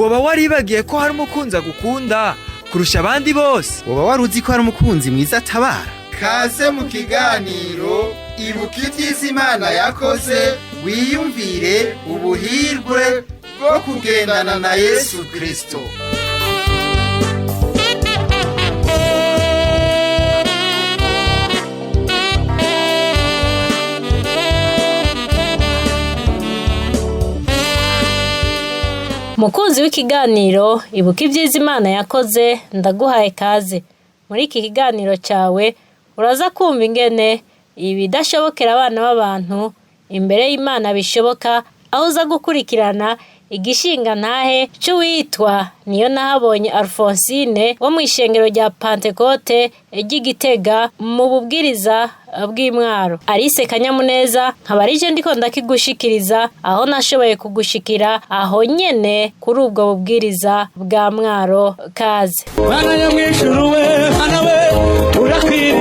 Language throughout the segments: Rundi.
woba waribagiye ko hari umukunzi agukunda kurusha abandi bose? woba wari uzi ko hari umukunzi mwiza atabara? kaze mu kiganiro ibuka ibyiza Imana yakoze, wiyumvire ubuhirwe bwo kugendana na Yesu Kristo. Mukunzi w'ikiganiro ibuka ibyiza Imana yakoze, ndaguhaye kaze. Muri iki kiganiro cyawe uraza kumva ingene ibidashobokera abana b'abantu imbere y'Imana bishoboka, aho uza gukurikirana igishinga ntahe cy'uwitwa Niyonahabonye Alphonsine wo mu ishengero rya Pentecote ry'Igitega mu bubwiriza bw'Imwaro. Alice Kanyamuneza nkabarije ndiko ndakigushikiriza aho nashoboye kugushikira aho nyene kuri ubwo bubwiriza bwa Mwaro. Kaze. Bana nyamwishuru we, bana we urakwiriye.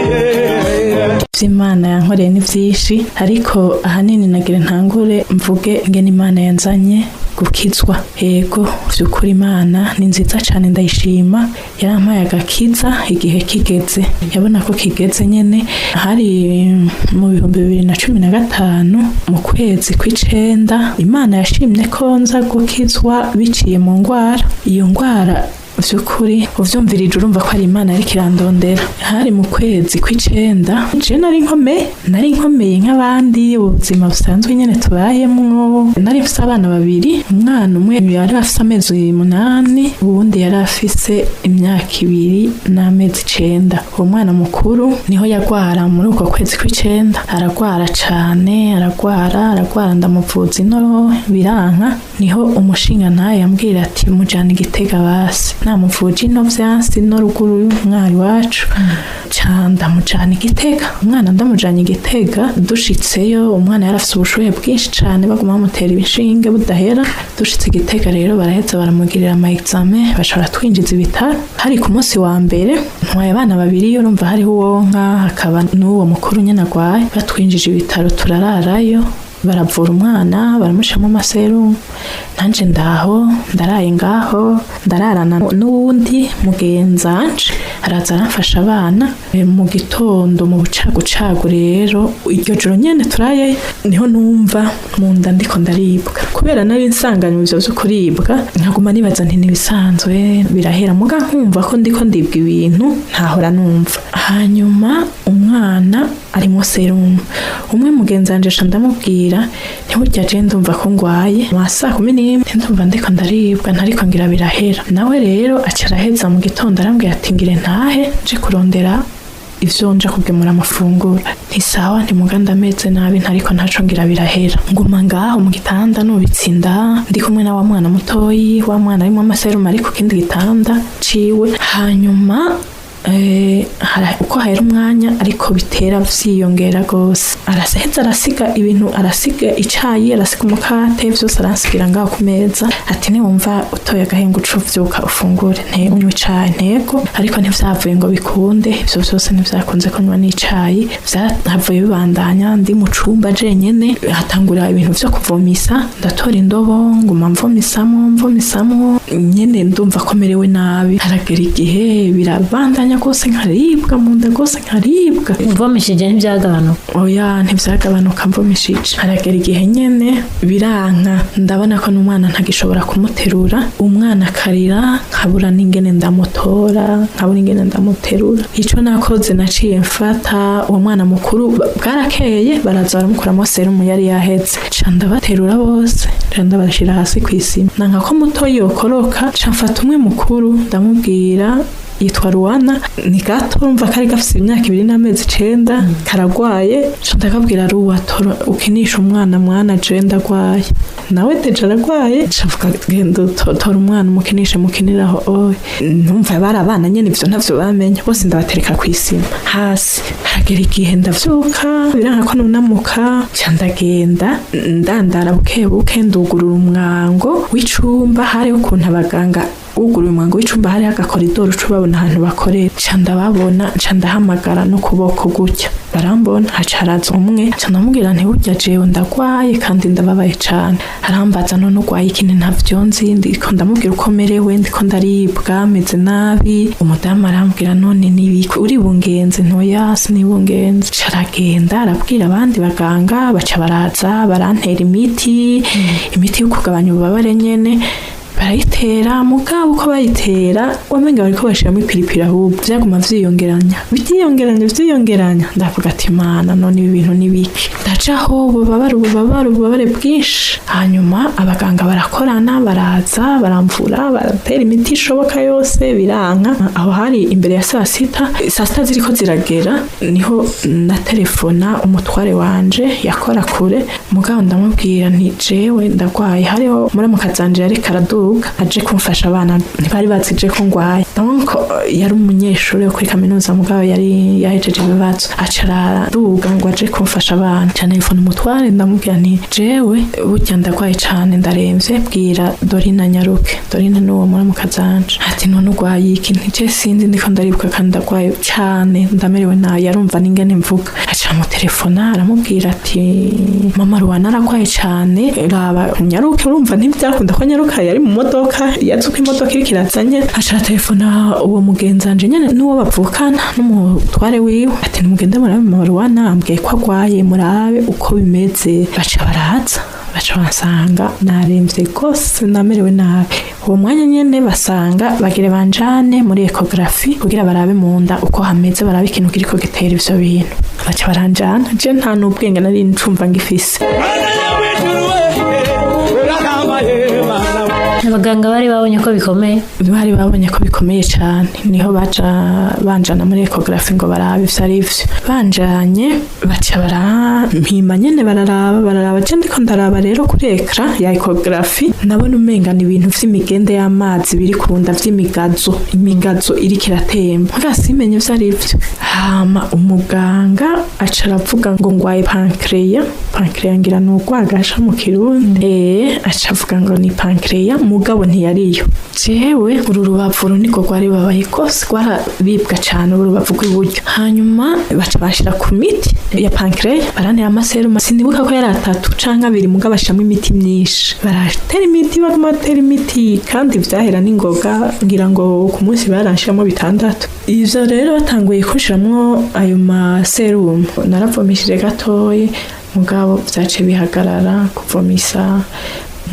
Imana yankoreye ni byinshi, ariko ahanini nagira ntangure mvuge ingene Imana yanzanye gukizwa. Yego vy'ukuri Imana ni nziza cyane, ndayishima. Yarampaye agakiza igihe kigeze, yabona ko kigeze nyene. Hari mu 2015 mu kwezi kw'icenda, Imana yashimye ko nza gukizwa biciye mu ngwara. Iyo ngwara vy'ukuri uvyumvirije urumva ko ari Imana yari kirandondera. Hari mu kwezi kw'icenda, je nari nkomeye nk'abandi, ubuzima busanzwe nyene tubayemwo. Nari mfise abana babiri, umwana umwe yari afise amezi 8, uwundi yari afise imyaka 2 n'amezi 9. Uwo mwana mukuru niho yagwara muri uko kwezi kw'icenda, aragwara cane, aragwara ndamuvuza ino biranka. Niho umushinga ntaye yambwira ati mujana Igitega basi. Namuvuje ino vyansi no ruguru y'umwari wacu, ndamujana Igitega. Umwana ndamujanye Igitega, dushitseyo umwana yarafise ubushuhe bwinshi cane, baguma bamutera ibishinge budahera. Dushitse Igitega rero baraheza baramugirira ama examen, bashobora twinjiza ibitaro. Hari ku munsi wa mbere ntwaye abana babiri, urumva hariho uwonka hakaba n'uwo mukuru nyene agwaye. Batwinjije ibitaro turararayo, baravura umwana, baramushamo amaserumu. Nanje ndaraye ngaho, ndararana n'uwundi mugenzanje araza aramfasha abana. Mu gitondo mu bucagucagu rero iryo joro nyene turaye, niho numva mu nda ndiko ndaribwa. Kubera nari nsanganywe ivyo vyo kuribwa, nkaguma nibaza nti nibisanzwe birahera, muga nkumva ko ndiko ndibwa ibintu ntahora numva. Hanyuma umwana ari mu serumu, umwe mugenzanje ndamubwira ntiburya je ndumva ko ngwaye, saa 11 ndumva ndiko ndaribwa, ntariko ngira birahera. Nawe rero acaraheza mu gitondo arambwira ati ngire ntahe nje kurondera ivyo nja kugemura amafunguro. Nti sawa, ntimuganda ameze nabi, ntariko ntaco ngira birahera. Nguma ngaho mu gitanda nubitsinda, ndi kumwe na wa mwana mutoyi, wa mwana arimo amaserumu ari ku kindi gitanda ciwe. Hanyuma uko hahera umwanya ariko bitera vyiyongera gose. Arasaheza arasiga ibintu, arasiga icayi, arasiga umukate, vyose aransigira ngaho ku meza. Ati niwumva utoye agahengo ucuvyuka ufungure, unywe icayi. Ntego, ariko ntivyavuye ngo bikunde. Ivyo vyose ntivyakunze ko nywa n'icayi. Vyavuye bibandanya ndi mu cumba jenyene, hatangura ibintu vyo kuvomisa. Ndatora indobo nguma mvomisamo nyene, ndumva komerewe nabi. Haragera igihe birabandanya gose, nkaribwa mu nda gose, nkaribwa. Mvomishije ntivyagabanuka? Oya, ntivyagabanuka mvomishije. Haragera igihe nyene biranka, ndabona ko n'umwana ntagishobora kumuterura. Umwana akarira, nkabura n'ingene ndamutora, nkabura ingene ndamuterura. Ico nakoze naciye mfata uwo mwana mukuru, bwarakeye baraza baramukuramo serumu yari yaheze. Ca ndabaterura bose, ca ndabashira hasi kw'isima. Nanka ko mutoyi yokoroka, ca mfata umwe mukuru ndamubwira, yitwa Ruwana, ni gato urumva kari gafise imyaka 2 n'amezi 9, karagwaye. Ndakabwira Ruwa, ukinisha mwana je ndagwaye. Nawe deje aragwaye, cavuga genda tora umwana mukiniraho. Numva bari abana nyene, ivyo ntavyo bamenya. Bose ndabatereka kw'isima hasi. Haragera igihe ndavyuka, biranka ko nunamuka, ca ndagenda ndandara buke ndugurura umwango w'icumba. Hari ukuntu abaganga wuguruye umwango w'icumba hariho agakoridoro uca ubabona ahantu bakorera, nca ndababona, nca ndahamagara n'ukuboko gutya, barambona, haca haraza umwe, nca ndamubwira nti burya jewe ndagwaye kandi ndababaye cane. Arambaza none ugwaye iki? Ntavyo nzi, ndiko ndamubwira uko merewe, ndiko ndaribwa, meze nabi. Umudamu arambwira none nibiki uri bungenze? Ntoya sinibungenze. Caragenda arabwira abandi baganga, baca baraza barantera imiti yo kugabanya ububabare nyene, barayitera. Mugabo uko bayitera wamenga bariko bashiramo ipiripiri, ahubwo vyaguma vyiyongeranya. Ndavuga ati mana none ibi bintu nibiki? Ndacaho ububabare bwinshi. Hanyuma abaganga barakorana, baraza baramvura, baratera imiti ishoboka yose, biranka. Aho hari imbere ya saa sita ziriko ziragera, niho na telefona umutware wanje yakora kure. Mugabo ndamubwira nti jewe ndagwaye, hariho muri mukazanje yari karadu aje kumfasha abana, ntibari bazije ko ngwaye. Donc yari umunyeshuri wo kuri kaminuza, mugabo yari yahejeje ibibazo, acara duga ngo aje kumfasha abana. Cyane telefone umutware ndamubwira nti jewe burya ndagwaye cane, ndaremvye, bwira Dorina nyaruke. Dorina nuwo muri mukazanje. Ati none ugwaye iki? Nti sinzi, ndiko ndaribwa kandi ndagwaye cane, ndamerewe nabi. Yarumva n'ingene mvuga, aca mu telefone aramubwira ati mama Ruwana aragwaye cane, raba nyaruke. Urumva ntibyakunda ko nyaruka, yari mu modoka, yazuka imodoka iriko irazanye. Aca telefona uwo mugenzanje nyene n'uwo bavukana n'umutware wiwe, ati nimugende murabe mama Ruwana, ambwiye ko agwaye, murabe uko bimeze. Baca baraza, baca basanga naremvye gose, namerewe nabi. Uwo mwanya nyene basanga bagire banjane muri ecography kugira barabe mu nda uko hameze, barabe ikintu kiriko gitera ivyo bintu. Baca baranjana, je nta n'ubwenge nari ncumva ngifise. Abaganga bari babonye ko bikomeye cyane, niho baca banjana muri ecography ngo barabe ivyo ari vyo. Banjanye baca barampima nyene, bararaba je ndiko ndaraba rero kuri ekra ya ecography, nabona umenga ni ibintu vy'imigende y'amazi biri kunda imigazo iriko iratemba, ngasimenye ivyo ari vyo. Hama umuganga aca aravuga ngo ngwaye pancreas ngira n'ugwagasha mu Kirundi. Aca avuga ngo ni pancreas, mugabo ntiyariyo. Jewe uru rubavu niko rwari babaye kose, rwarabibwa cane urubavu rw'iburyo. Hanyuma baca bashira ku miti ya pancreas, barantera amaserumu, sindibuka ko yari 3 canke 2, mugabo bashiramo imiti myinshi. Baratera imiti, baguma batera imiti, kandi vyahera n'ingoga, ngira ngo ku munsi baranshiramo 6. Ivyo rero batanguye kushiramwo ayo maserumu, naravomishije gatoyi, mugabo vyace bihagarara kuvomisa,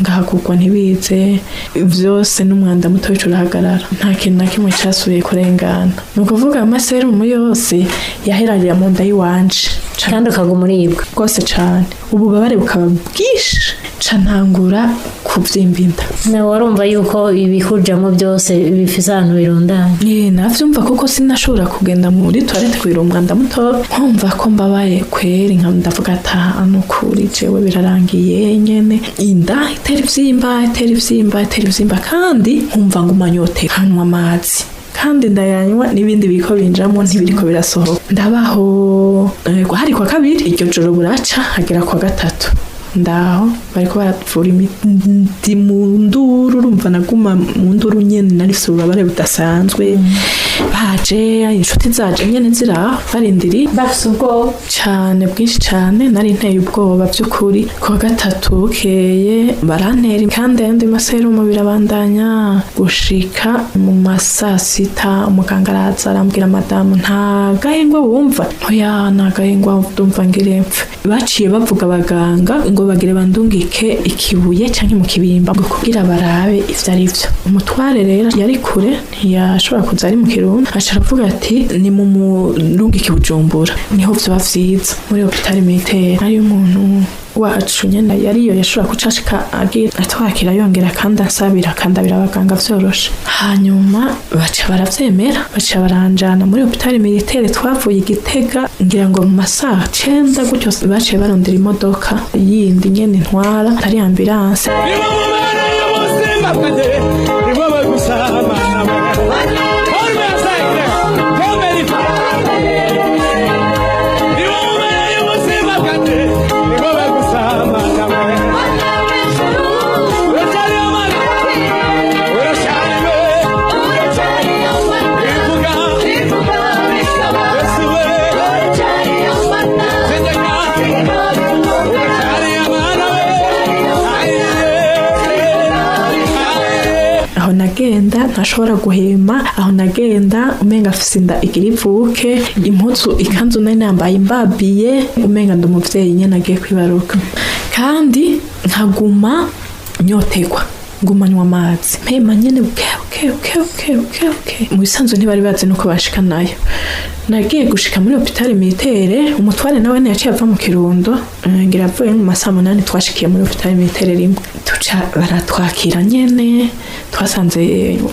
ngahagurwa ntibize, vyose n'umwanda muto w'icurahagarara, nta kintu na kimwe casubiye kurengana. Nukuvuga amaserumu yose yaherarira mu nda yiwanje, kandi ukaguma uribwa rwose cane, ububabare bukaba bwinshi, ca ntangura kuvyimba inda. Nawe warumva yuko ibikujamo byose bifise ahantu birundanye? Navyumva kuko sinashobora kugenda muri toilette kubira umwanda muto, nkumva ko mbabaye kweri, ndavuga ata nukuri jewe birarangiye nyene. Inda itera ivyimba, kandi nkumva ngumanyote, hanywa amazi kandi ndayanywa, n'ibindi biriko binjamo ntibiriko birasohoka. Ndabaho hari kwa kabiri, iryo joro buraca, hagera kwa gatatu ndaho bariko baravura imiti mu nduru, urumva naguma mu nduru nyene, narifise ububabare budasanzwe. Baje inshuti zaje nyene ziraho barindiri, bafise ubwoba cane bwinshi cane, nari nteye ubwoba vy'ukuri. Kwa gatatu bukeye barantera, kandi ayandi maserumu birabandanya gushika mu masaa 6. Umuganga araza arambwira madamu, nta gahengwa wumva? Oya, nta gahengwa ndumva ngirempfe. Baciye bavuga abaganga ngo bagire bandungike ikibuye canke mu kibimba ngo kugira barabe ivyo ari vyo. Umutware rero yari kure, ntiyashobora kuza ari mu Kirundi, aca aravuga ati ni mu murungike Bujumbura, niho vyoba vyiza muri hôpital militaire. Ari umuntu wacu nyene yariyo yashobora kucashika agira atwakira, yongera kandi ansabira, kandi abira abaganga vyoroshe. Hanyuma baca baravyemera, baca baranjana muri hôpital militaire. Twavuye Gitega ngira ngo mu masaha 9 gutyo, baciye barondera imodoka yindi nyene ntwara, ari ambulance. nagenda ntashobora guhema, aho nagenda umenga afise inda igira ivuke, impuzu ikanzu nari nambaye imbabiye umenga ndi umuvyeyi nyene agiye kwibaruka, kandi nkaguma nyotegwa, ngumanywa amazi mpema nyene buke mu bisanzwe ntibari bazi nuko bashika nayo. Nagiye gushika muri hôpital militaire, umutware nawe yaciye ava mu Kirundo, ngira avuye mu masaha 8 twashikiye muri hôpital militaire rimwe, tuca baratwakira nyene, twasanze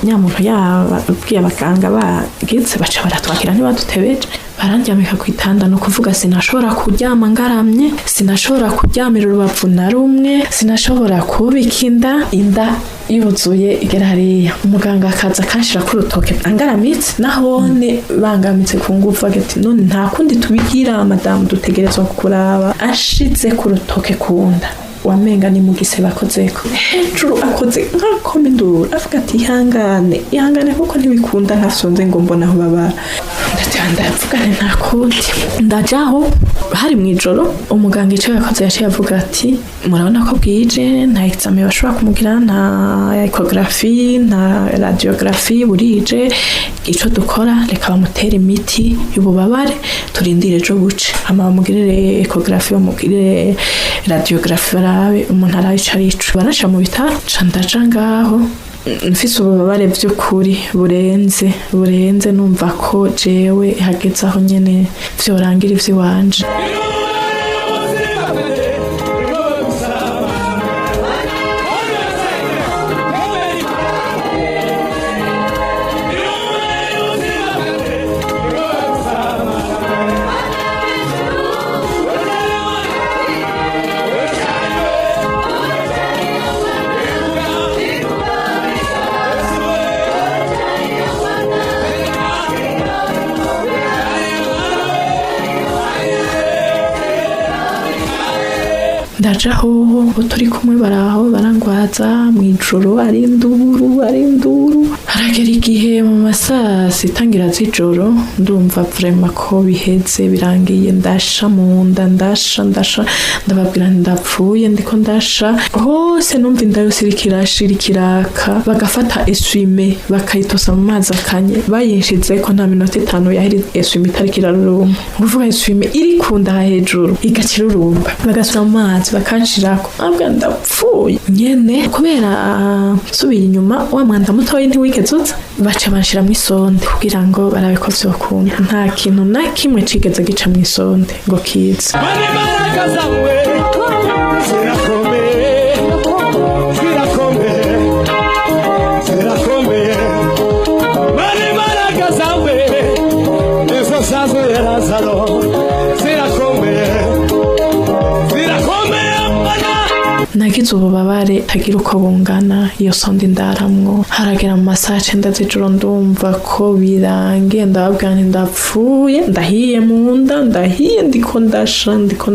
nyamuntu yabwiye abaganga bagize baca baratwakira ntibadutebeje, barandyamika ku itanda, no kuvuga sinashobora kuryama ngaramye, sinashobora kuryamira urubavu na rumwe, sinashobora kubika inda yuzuye igera hariya. Umuganga akaza kanshira ku rutoke angaramitse, nahone bangamitse ku ngufu, agati none nta kundi tubigira madamu, dutegerezwa kukuraba. Ashize ku rutoke kunda wamenga ni mugise bakozeko hejuru, akoze nkakoma induru, avuga ati ihangane kuko ntibikunda, ntasonze ngo mbona aho babara. Ndavugane nta kundi, ndajaho hari mwijoro. Umuganga ico yakoze yaciye avuga ati murabona ko bwije, nta examen bashobora kumugira, nta ecography, nta radiographie, burije ico dukora reka bamutera imiti y'ububabare, turindire ejo buce, hama bamugirire ecography, bamugirire radiographie, barabe umuntu arayica arico. Barasha mu bitaro, ndaja ngaho mfise ububabare by'ukuri burenze, numva ko jewe hageze aho nyene vyorangira ivy'iwanje. Ndajaho turi kumwe baraho barangwaza mwijoro, ari induru. Haragera igihe mu masaa 6 z'ijoro, ndumva vraiment ko biheze birangiye, ndasha mu nda, ndasha ndababwira ndapfuye, ndiko ndasha hose, numva inda yose irikiraka, bagafata eswime bakayitosa mu mazi akanye, bayinshize ko nta minota 5 yaheri eswime itariki irarurumba, uvuga eswime iri kunda hejuru igakirurumba, bagasura mu mazi bakanshirako, abwa ndapfuye nyene kubera subiye inyuma wa mwanda mutoyi ntiwigezutsa, baca banshira mu isonde kugira ngo barabe ko vyokunda. Nta kintu na kimwe cigeze gica mu isonde ngo kize. Nagize ububabare tagira uko bungana, iyo sonde ndaramwo. Haragera mu masaha 9 z'ijoro, ndumva ko birangiye, ndababwira nti ndapfuye, ndahiye mu nda, ndiko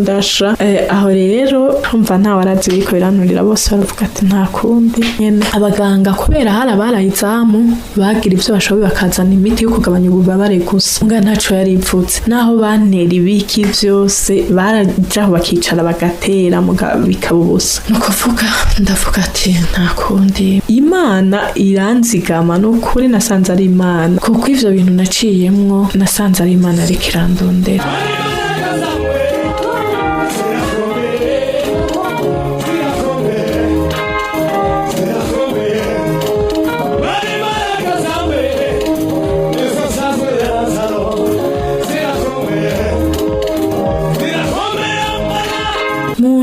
ndasha. Aho rero umva nta warazi biko biranurira, bose baravuga ati nta kundi nyene. Abaganga kubera hari abarayizamu bagira ivyo bashoboye, bakazana imiti yo kugabanya ububabare gusa, nga ntaco yaripfutse, naho bantera ibiki vyose barajaho bakicara bagatera bikaba ubusa. Nukuvuga ndavuga ati nta kundi, Imana iranzigama, n'ukuri nasanze ari Imana, kuko ivyo bintu naciyemwo nasanze ari Imana ariko irandondera.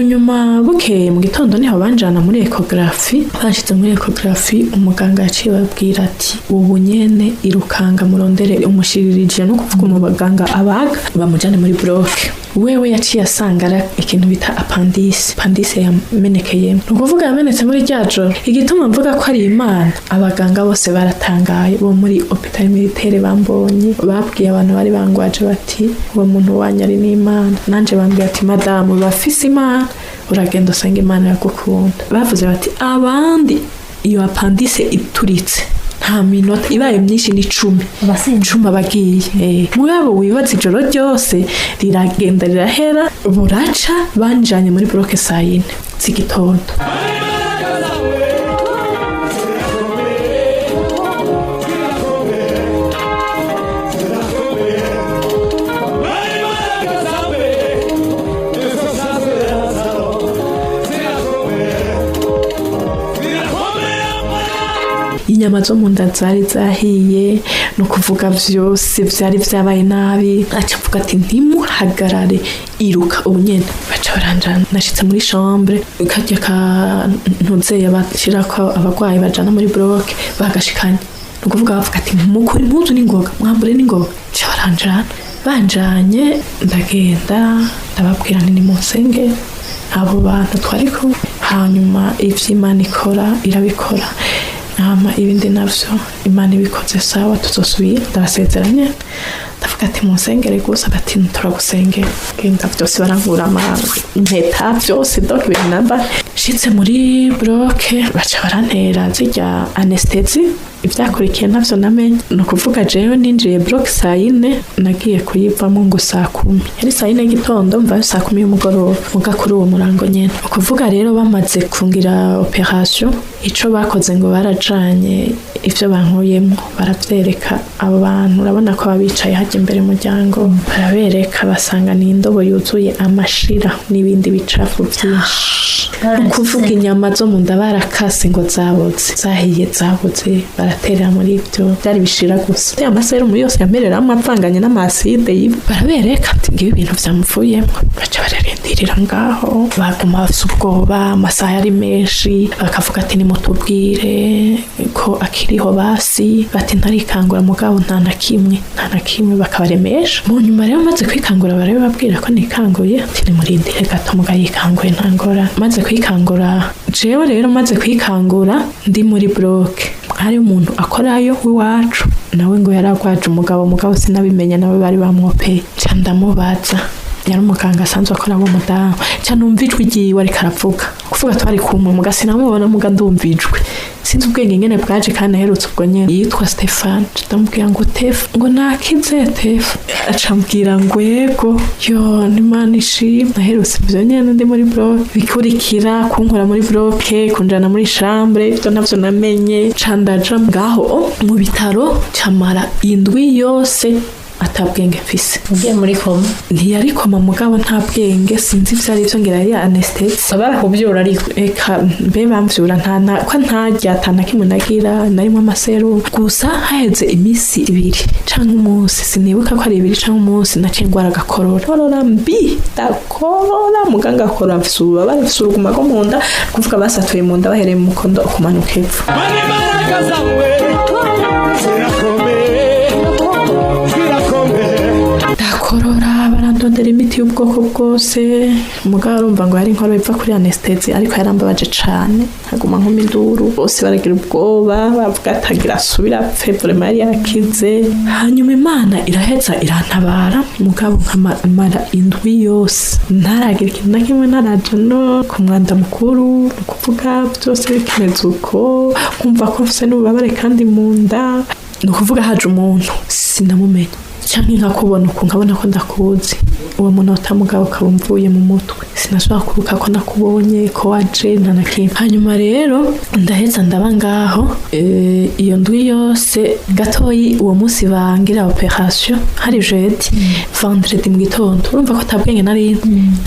Nyuma bukeye mu gitondo niho banjana muri ecography. Bashize muri ecography, umuganga yaciye babwira ati ubu nyene irukanga murondere umushiririje, no kuvuga mu baganga abaga bamujane muri bloc. Wewe yaciye asangara ikintu bita appendix yamenekeye, no kuvuga yamenetse muri ryajo. Igituma mvuga ko ari Imana, abaganga bose baratangaye bo muri hôpital militaire bambonye, babwiye abantu bari bangwaje bati uwo muntu wanyari ni Imana. Nanje bambwiye ati madamu bafise Imana, uragenda usanga Imana yakukunda. Bavuze bati abandi iyo appendix ituritse nta minota ibaye myinshi ni 10 bagiye. Mugabo wibaza ijoro ryose riragenda rirahera, buraca banjanye muri bloc saa 4 z'igitondo. inyama zo mu nda zari zahiye, no kuvuga vyose vyari vyabaye nabi. Aca avuga ati ntimuhagarare, iruka ubu nyene. Baca baranjana, nashitse muri chambre, karya kantuzeya bashirako abagwayi bajana muri bloc bagashikanye. Nukuvuga bavuga ati mukuri impuzu n'ingoga, mwambure n'ingoga. Ca baranjana, banjanye ndagenda ndababwira nti nimunsenge abo bantu twariko, hanyuma ivy'Imana ikora irabikora, hama ibindi navyo Imana ibikoze sawa tuzosubira. Ndabasezeranye ndavuga ati munsengere gusa, ati turagusengera. Genda vyose barankura impeta vyose donc ibintu namba. Shitse muri bloc baca barantera zirya anesthesie, ivyakurikiye navyo namenye. No kuvuga jewe ninjiye bloc saa 4 nagiye kuyivamo ngo saa 10, yari saa 4 y'igitondo mva saa 10 y'umugoroba, muga kuri uwo murango nyene. Ukuvuga rero bamaze kungira operation, ico bakoze ngo barajanye ivyo bankuyemo baravyereka abo bantu, urabona ko babicaye haje imbere umuryango, barabereka basanga ni indobo yuzuye amashira n'ibindi bicafu byinshi. Ukuvuga inyama zo mu nda barakase ngo zaboze, zahiye zaboze, baraterera muri ibyo byari bishira gusa. Te amaserumu yose yamereramo apfanganye n'amaside, barabereka ati ngiye ibintu vyamuvuyemo. Baca bararendirira ngaho, baguma bafise ubwoba, amasaha yari menshi, bakavuga ati nimutubwire ko akiriho basi, bati ntarikangura mugabo nta na kimwe bakabaremesha. Mu nyuma rero maze kwikangura barababwira ko nikanguye, ati nimurindire gato mugayikanguye ntangora. Maze kwikangura jewe rero, maze kwikangura ndi muri bloc, hari umuntu akorayo w'iwacu nawe ngo yaragwaje umugabo sinabimenya, nawe bari bamwopeye. Ca ndamubaza, yari umuganga asanzwe akora mu mudamu. Ca numva ijwi ryiwe ariko aravuga, kuvuga twari kumwe muga sinamubona, muga ndumva ijwi. Sinzi ubwenge ngene bwaje kandi aherutse ubwo nyene, yitwa Stefan. Ndamubwira ngo Tef, ngo nakize Tef. Acambwira ngo yego, yo n'Imana ishimwe. Aherutse ivyo nyene ndi muri bloc, bikurikira kunkora muri bloc, kunjana muri chambre, ivyo navyo namenye. Ca ndaja ngaho mu bitaro, camara indwi yose atabwenge mfise. Ugiye muri koma? Ntiyari koma mugabo nta bwenge, sinzi ivyo arivyo, ngira yari anesthesie. Barakuvyura ariko eka mbe bamvyura ko ntarya atana kimwe nagira, narimo amaseru gusa. Haheze imisi 2 canke umunsi, sinibuka ko ari 2 canke umunsi, naciye ngwara gakorora mbi, dakorora muganga akora mfisuba barifuruguma ko mu nda, kuvuga basatuye mu nda bahereye mu mukondo kumanuka hepfo. Ndakorora, barandondera imiti y'ubwoko bwose, mugabo urumva ngo yari inkoro iva kuri anesthesie, ariko yarambabaje cane, nkaguma nkoma induru. Bose baragira ubwoba, bavuga atagira asubira apfe, vraiment yari yarakize. Hanyuma Imana iraheza irantabara, mugabo nkamara indwi yose ntaragira ikintu na kimwe, ntaraja no ku mwanda mukuru, kuvuga byose bikimeze uko, nkumva ko mfise n'ububabare kandi mu nda. Ni ukuvuga haje umuntu sinamumenya, canke nkakubona uko nkabona ko ndakuzi, uwo munota mugabo ukaba umvuye mu mutwe, sinashobora kuruka ko nakubonye ko waje nta na kimwe. Hanyuma rero ndaheza ndaba ngaho iyo ndwi yose. Gatoyi uwo munsi bangira operation hari jeudi, vendredi mu gitondo, urumva ko tabwenge nari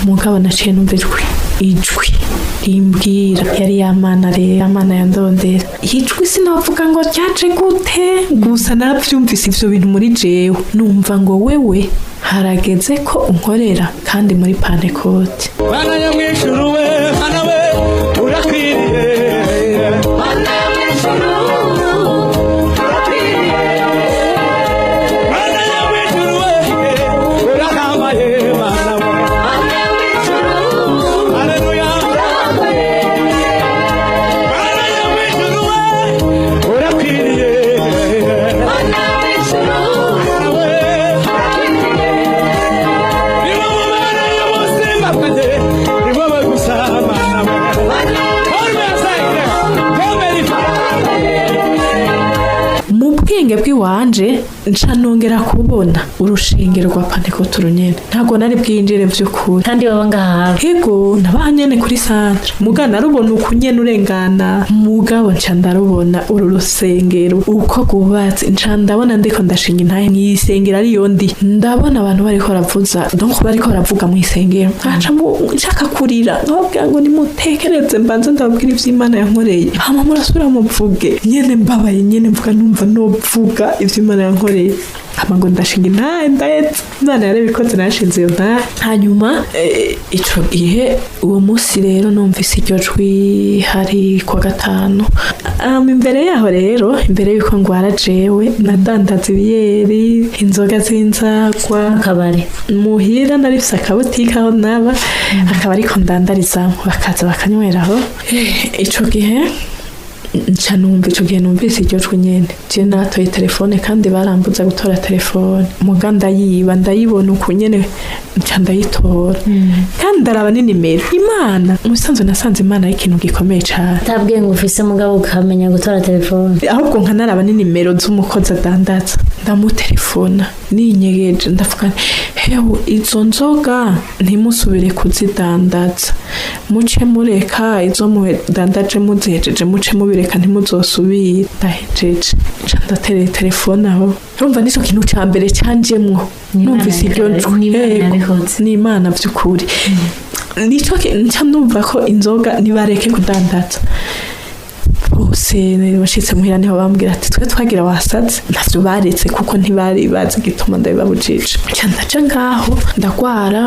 mugabo naciye numva ijwi rimbwira, yari yamana rero, amana yandondera. Ijwi sinavuga ngo ryaje gute, gusa naravyumvise ivyo bintu muri jewe, numva ngo wewe harageze ko unkorera kandi muri Pentecote. Bana ya mwishuru we, bana we urakwiriye, bana ya mwishuru urakwiriye, bana ya mwishuru we urakamaye, bana we bana ya mwishuru, haleluya, bana ya mwishuru we urakwiriye, bana ya mwishuru we bwenge bw'iwanje nca nongera kubona urushengero rwa Pentecote runyene ntago nari bwinjire vy'ukuri kandi baba ngaha ego nabaha nyene kuri centre mugana rubona ukunyene urengana mugabo nca ndarubona uru rusengero uko gubatse nca ndabona ndiko ndashinga intahe mw'isengero ariyo ndi ndabona abantu bariko baravuza donc bariko baravuga mw'isengero aca nshaka kurira nkababwira ngo nimutekereze mbanze ndababwira ivy'Imana yankoreye hama murasubira muvuge nyene mbabaye nyene mvuga numva novuga ivy'Imana yankoreye hama ngo ndashinga intahe ndahetse Imana yarabikoze nashinze iyo ntahe hanyuma ico gihe uwo musi rero numvise iryo jwi hari kwa gatanu imbere yaho rero imbere yuko ngwara jewe nadandaza ibiyeri inzoga z'inzagwa kabare muhira narifise akabutike aho naba akaba ariko ndandarizamwo bakaza bakanyweraho ico gihe nca numva ico gihe numvise iryo jwi nyene je natoye telefone kandi barambuza gutora telefone muga ndayibona uko nyene nca ndayitora kandi ndaraba n'inimero Imana musanzwe nasanze Imana ari ikintu gikomeye cane tabwiye ngo ufise mugabo ukamenya gutora telefone ahubwo nkanaraba n'inimero z'umukozi adandaza ndamutelefona ninyegeje ndavuga hewe izo nzoga ntimusubire kuzidandaza muce mureka izo mudandaje muzihejeje muce mubireka ntimuzosubire ndahejeje nca ndatereye telefone aho urumva nico kintu ca mbere canjemwo numvise ibyo ni Imana vy'ukuri nico nca numva ko inzoga nibareke kudandaza bose bashitse muhira niho bambwira ati twe twagira wasaze ntavyo baretse kuko ntibari bazi gituma ndabibabujije ndaca ngaho ndagwara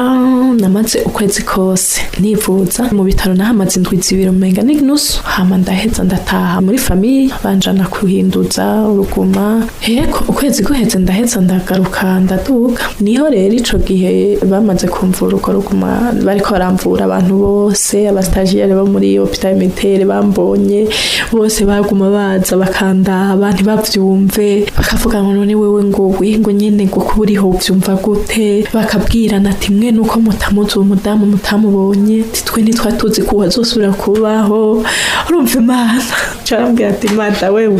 namaze ukwezi kose nivuza mu bitaro nahamaze indwi zibiri umenga n'inusu hama ndaheza ndataha muri famiye banjana kuhinduza uruguma heko ukwezi guheze ndaheza ndagaruka ndaduga niho rero ico gihe bamaze kumvura uko ruguma bariko baramvura abantu bose abastagiaire bo muri hôpital militaire bambonye bose baguma baza bakandaba ntibavyumve bakavuga ngo none wewe ngo nyene ngo kuburiho uvyumva gute bakabwirana ati mwe nuko mutamuzi umudamu mutamubonye titwe ntitwatuzi ko wazosubira kubaho urumva Imana carambwira ati Imana wewe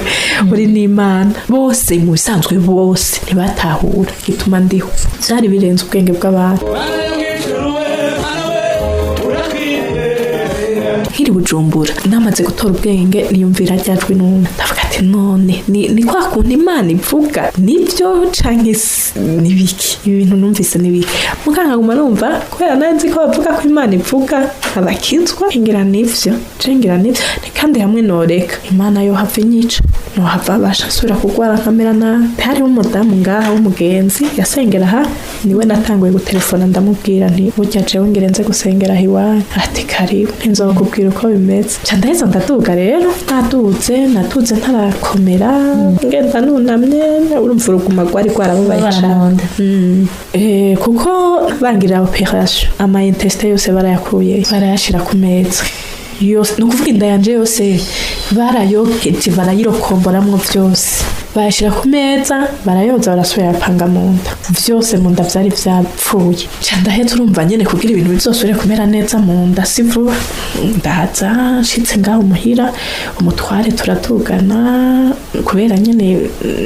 uri n'Imana bose mu bisanzwe bose ntibatahura gituma ndiho vyari birenze ubwenge bw'abantu nkiri Bujumbura namaze gutora ubwenge niyumvira ryajwe n'umwe ndavuga ati none ni kwa kuntu Imana ivuga nibyo canke nibiki ibi bintu numvise nibiki muganga nguma numva kubera nanzi ko bavuga ko Imana ivuga abakizwa ngira nivyo kandi hamwe noreka Imana yo hava inyica no hava bashasura kugwara kamera na hari umudamu ngaha w'umugenzi yasengera ha niwe natanguye gutelefona ndamubwira nti burya jewe ngirenze gusengera hiwanyu ati karibu nzokubwira uko bimeze ndaheza ndaduga rero natuze ntarakomera ngenda nunamye urumva uruguma rwari rwarabubaye cyane kuko bangira operation ama intestin yose barayakuye barayashira ku meza yose nukuvuga inda yanje yose barayokeje barayirokomboramwo vyose bayashira ku meza barayoza barasubira yapanga mu nda vyose mu nda vyari vyapfuye ndahetse urumva nyene kugira ibintu bizosubire kumera neza mu nda sivuba ndaza nshitse ngaho muhira umutware turatugana kubera nyene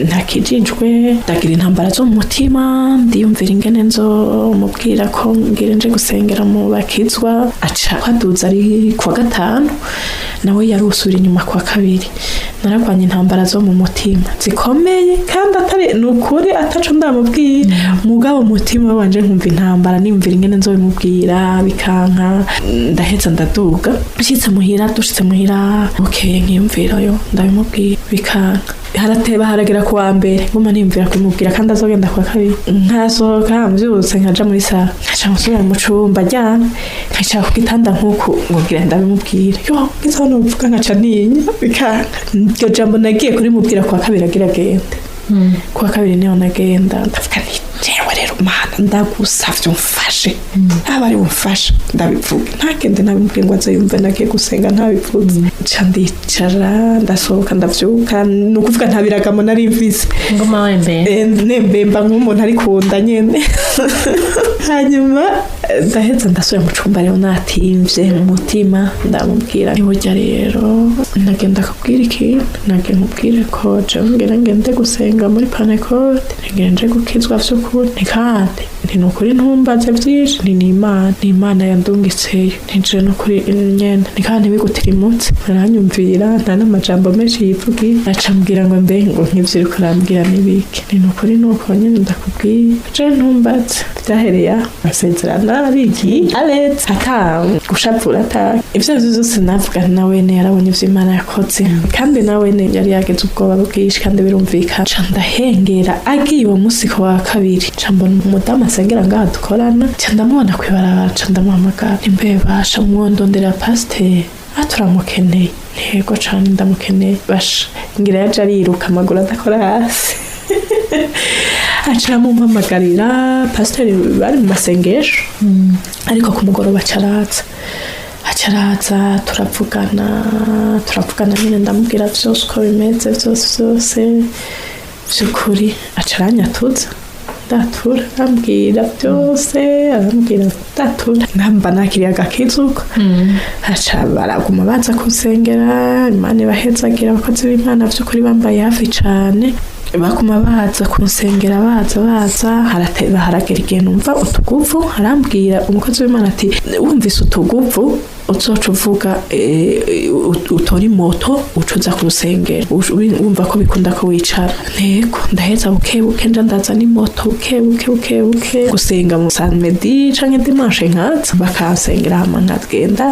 ntakijijwe ndagira intambara zo mu mutima ndiyumvira ingene nzomubwira ko ngira nje gusengera mu bakizwa aca kwaduza ari kwa gatanu nawe yarusubira inyuma kwa kabiri naragwanye intambara zo mu mutima zikomeye kandi atari nukuri ataco ndamubwira mugabo umutima wanje nkumva intambara nimvira ingene nzobimubwira bikanka ndaheza ndaduga dushitse muhira bukeye nkiyumvira yo ndabimubwira bikanka harateba haragera kuwa mbere nguma nimvira kumubwira kandi azogenda kwa kabiri nkasohoka mvyutse nkaja muri sala nkaca musubira mu cumba ryana nkaca ku gitanda nkuko ngubwira ndabimubwira yo ngize hano mvuga nkaca ninya bikanka iryo jambo nagiye kuri mubwira kwa kabiri agira gende kwa kabiri niho nagenda ndavuga nti jewe rero Mana ndagusavye umfashe aba ari umfasha ndabivuga ntagende nabimubwiye ngo aze yumve nagiye gusenga ntabivuze ndicara ndasohoka ndavyuka ni ukuvuga nta biragamo nari mvise ngoma wembe nembemba nk'umuntu ari kunda nyene hanyuma ndaheza ndasubira mu cumba rero natimvye mu mutima ndamubwira burya rero nagenda kubwira ikintu nagenda kubwire ko ngira ngende gusenga muri Pentecote ngenje gukizwa vy'ukuri kandi ni nukuri ntumbaze vyinshi ni Imana yandungitseyo nje nukuri nyene ni kandi bigutirimutse aranyumvira nta n'amajambo menshi yivugiye acambwira ngo mbe ngo nk'ivyo uriko urambwira n'ibiki ni nukuri nuko nyene ndakubwiye je ntumbaze vyahereye amasezerano arigi aletse ata gushavura ata ivyo vyose navuga nawe ne yarabonye ivyo Imana yakoze kandi nawe ne yari yageze ubwoba bwinshi kandi birumvikana ca ndahengera agiye uwo musi ko wa kabiri ca mbona umudamu asengera ngaha dukorana ca ndamubona kwibarabara ca ndamuhamagara imbe basha mwondondera pasiteri aturamukeneye ntego cane ndamukeneye basha ngira yaje ariruka amaguru adakora hasi acaramumpamagarira pasiteri bari mu masengesho ariko ku mugoroba acaraza turavugana nyine ndamubwira vyose uko bimeze vyose vy'ukuri acaranyatuza ndatura arambwira byose arambwira ndatura namba nakiriye agakizuko aca baraguma baza kusengera Imana ibahezagira abakozi b'Imana vy'ukuri bambaye hafi cane bakuma baza kunsengera baza haragera igihe numva utuguvu arambwira umukozi w'Imana ati wumvise utuguvu uzoca uvuga utori moto ucuza kurusengera wumva ko bikunda ko wicara ntego ndaheza bukebuke nja ndaza n'imoto bukebuke gusenga mu samedi canke dimanche nkaza bakansengera hama nkagenda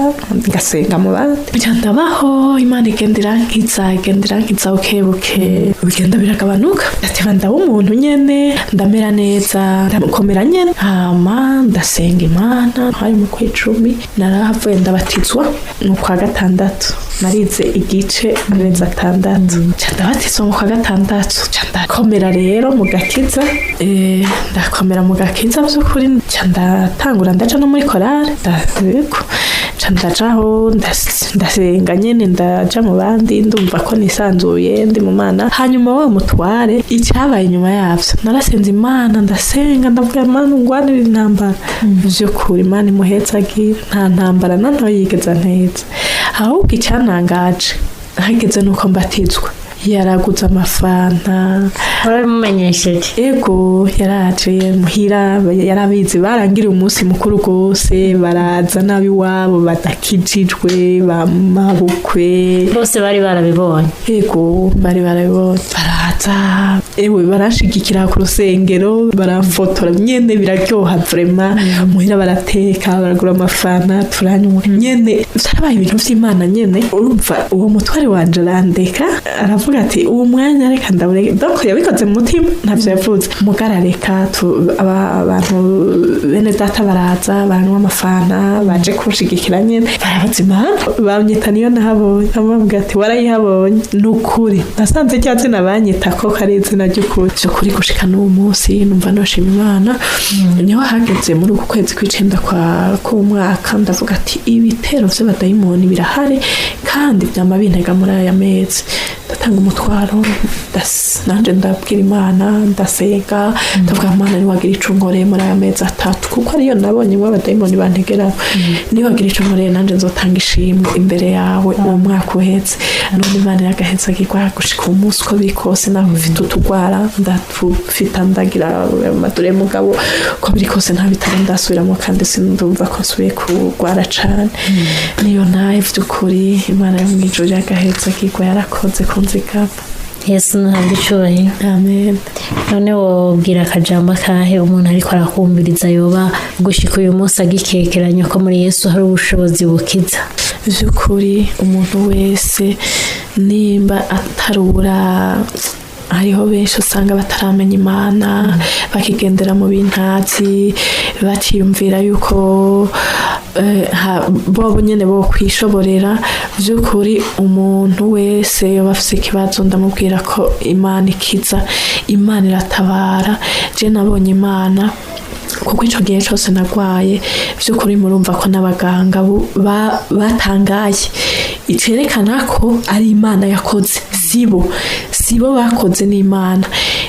ngasenga mu bandi ndabaho Imana igendera nkiza bukebuke bigenda biragabanuka ndativa ndaba umuntu nyene ndamera neza ndakomera nyene hama ndasenga Imana hari mu kwicumi narahavuye ndabatizwa mu kwa gatandatu narize igice amezi 6 ndabatizwa mu kwa gatandatu ndakomera rero mu gakiza ndakomera mu gakiza by'ukuri ndatangura ndaja no muri korale ndajaho ndasenga nyene ndaja mu bandi ndumva ko nisanzuye ndi mu Mana hanyuma wa mutware icyabaye nyuma yavyo narasenze Imana ndasenga ndavuga Imana ngwanira intambara by'ukuri Imana imuhetsagira nta ntambara nanto yigeza nteza ahubwo icyanangaje hageze nuko mbatizwa yaraguze amafanta warabimumenyesheje ego yaraje muhira yarabizi barangira umunsi mukuru gose baraza nabi wabo badakijijwe bamabukwe bose bari barabibonye ego bari barabibonye baraza ewe barashigikira ku rusengero barafotora nyene biraryoha vraiment muhira barateka baragura amafanta turanywa nyene byarabaye ibintu vy'Imana nyene urumva uwo mutware wanje arandeka aravuga ati uwo mwanya reka ndabure donc yabikoze mu mutima ntavyo yavuze mugarareka abantu bene data baraza baranywa amafanta baje kushigikira nyene barabazima bamyita niyo nahabonye amuvuga ati warayihabonye nukuri nasanze cyaze nabanyita ko kareze by'ukuri gushika n'uwo munsi numva noshima Imana niho hageze muri uku kwezi kw'icenda kwa mwaka ndavuga ati ibitero vy'abadayimoni birahari kandi byama bintega muri aya mezi ndatanga umutwaro nanje ndabwira Imana ndasenga ndavuga Imana niwagira icungore muri aya mezi 3 kuko ariyo nabonye ngo abadayimoni bantegera niwagira icungore nanje nzotanga ishimwe imbere yawe uwo mwaka uhetse none Imana yagaheza gikwa gushika umunsi ko bikose naho ufite utugwara ndatufita ndagira amadure mugabo ko biri kose nta bitaro ndasubiramo kandi sindumva ko nsubiye kugwara cane niyo naye vy'ukuri Imana yo mwijuru yagaheza gikwa yarakoze kunzigama Yesu ntabwo icyubahiro amen none wobwira akajambo kahe umuntu ariko arakumviriza yoba gushika uyu munsi agikekeranya ko muri Yesu hari ubushobozi bukiza by'ukuri umuntu wese nimba atarura hariho benshi usanga bataramenya Imana bakigendera mu bintazi baciyumvira yuko bobo nyene bo kwishoborera by'ukuri umuntu wese yoba afise ikibazo ndamubwira ko Imana ikiza Imana iratabara je nabonye Imana kuko ico gihe cyose nagwaye by'ukuri murumva ko n'abaganga batangaye cerekana ko ari Imana yakoze, sibo bakoze n'Imana.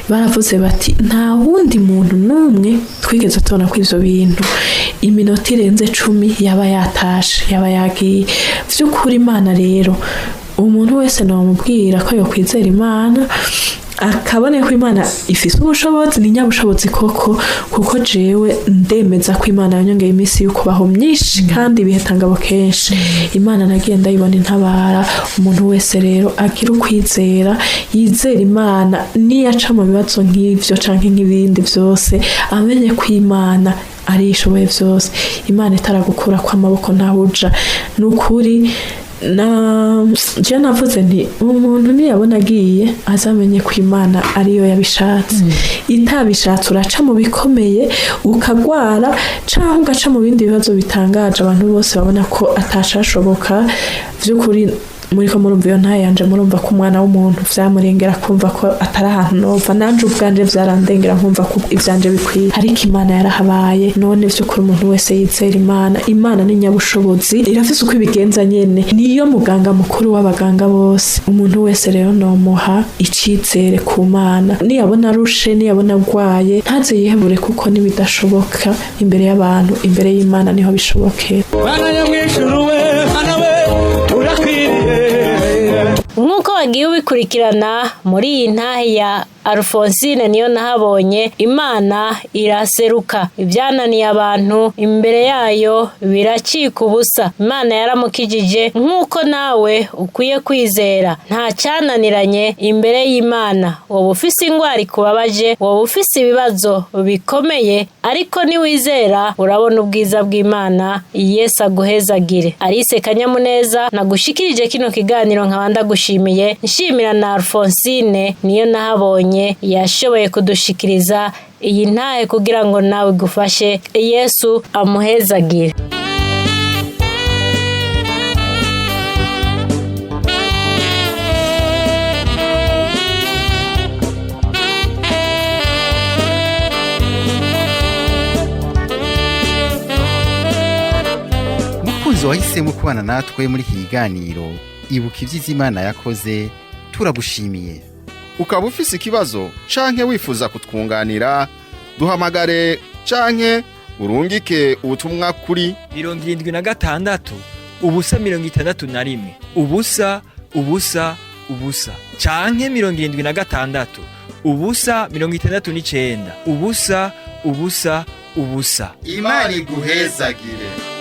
Baravuze bati nta wundi muntu n'umwe twigeze tubona ko ivyo bintu iminota irenze 10 yaba yatashe, yaba yagiye. Vy'ukuri Imana rero umuntu wese nomubwira ko yo kwizera Imana, akabone ko Imana ifise ubushobozi, ni nyabushobozi koko, kuko jewe ndemeza ko Imana yanyongeye iminsi y'ukubaho myinshi kandi ibihetangabo kenshi. Imana nagiye ndayibona intabara. Umuntu wese rero agira ukwizera, yizera Imana, niyaca mu bibazo nk'ivyo canke nk'ibindi vyose, amenye ko Imana ari ishoboye vyose. Imana itaragukura kwa maboko ntawuja. Nukuri je navuze nti umuntu niyabona agiye azamenye ko Imana ariyo yabishatse. Itabishatse uraca mu bikomeye ukagwara canke ugaca mu bindi bibazo bitangaje abantu bose babona ko atashashoboka. Vy'ukuri muriko murumva iyo ntaye yanje, murumva ko umwana w'umuntu vyamurengera kumva ko atari ahantu nova. Nanje ubwanje vyarandengera nkumva ko ivyanje bikwiye, ariko Imana yarahabaye. None vy'ukuri umuntu wese yizera Imana. Imana ni nyabushobozi, irafise uko ibigenza nyene, niyo muganga mukuru w'abaganga bose. Umuntu wese rero nomuha icizere ku Mana, niyabona arushe, niyabona agwaye, ntaze yihebure, kuko nibidashoboka imbere y'abantu, imbere y'Imana niho bishobokera. Bana nyamwishuru we, bana we urakwiriye. Nk'uko wagiye ubikurikirana muri iyi ntahe ya Alphonsine niyo nahabonye, Imana iraseruka. Ibyananiye abantu imbere yayo biracika ubusa. Imana yaramukijije, nk'uko nawe ukwiye kwizera. Nta cyananiranye imbere y'Imana. Wowe ufise ingwara ikubabaje, wowe ufise ibibazo bikomeye, ariko niwizera urabona ubwiza bw'Imana. Yesu aguhezagire. Alice Kanyamuneza nagushikirije kino kiganiro, nkabanda gushimiye, nshimira na Alphonsine niyo nahabonye yashoboye kudushikiriza iyi ntahe kugira ngo nawe gufashe. Yesu amuhezagire. mukunzi wahisemo kubana natwe muri iki kiganiro ibuka ivyiza Imana yakoze, turagushimiye. Ukaba ufise ikibazo canke wifuza kutwunganira, duhamagare canke urungike ubutumwa kuri 76 ubusa 61 ubusa ubusa ubusa canke 76 ubusa 69 ubusa ubusa ubusa. Imana iguhezagire.